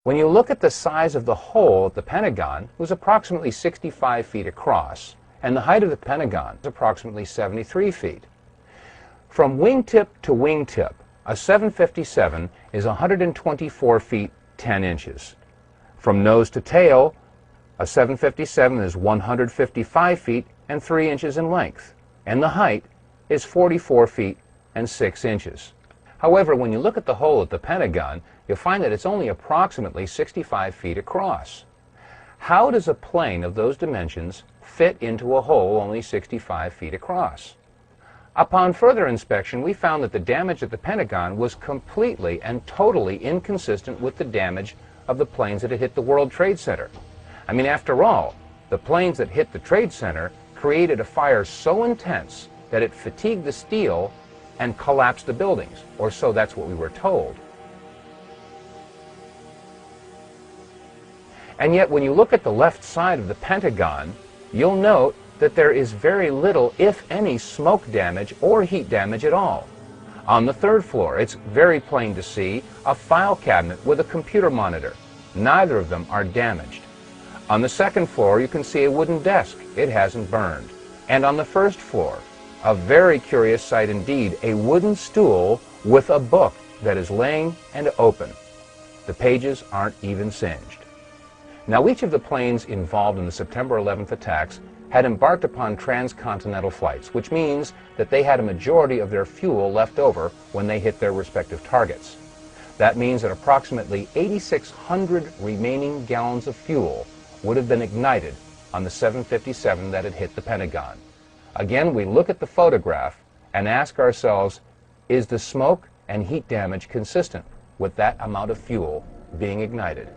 When you look at the size of the hole at the Pentagon, it was approximately 65 feet across, and the height of the Pentagon is approximately 73 feet. From wingtip to wingtip, a 757 is 124 feet 10 inches. From nose to tail, a 757 is 155 feet and 3 inches in length, and the height is 44 feet and 6 inches. However, when you look at the hole at the Pentagon, you'll find that it's only approximately 65 feet across. How does a plane of those dimensions fit into a hole only 65 feet across? Upon further inspection, we found that the damage at the Pentagon was completely and totally inconsistent with the damage of the planes that had hit the World Trade Center. I mean, after all, the planes that hit the Trade Center created a fire so intense that it fatigued the steel and collapsed the buildings, or so that's what we were told. And yet, when you look at the left side of the Pentagon, you'll note that there is very little, if any, smoke damage or heat damage at all. On the third floor, it's very plain to see a file cabinet with a computer monitor. Neither of them are damaged. On the second floor, you can see a wooden desk. It hasn't burned. And on the first floor, a very curious sight indeed, a wooden stool with a book that is laying and open. The pages aren't even singed. Now, each of the planes involved in the September 11th attacks had embarked upon transcontinental flights, which means that they had a majority of their fuel left over when they hit their respective targets. That means that approximately 8,600 remaining gallons of fuel would have been ignited on the 757 that had hit the Pentagon. Again, we look at the photograph and ask ourselves, is the smoke and heat damage consistent with that amount of fuel being ignited?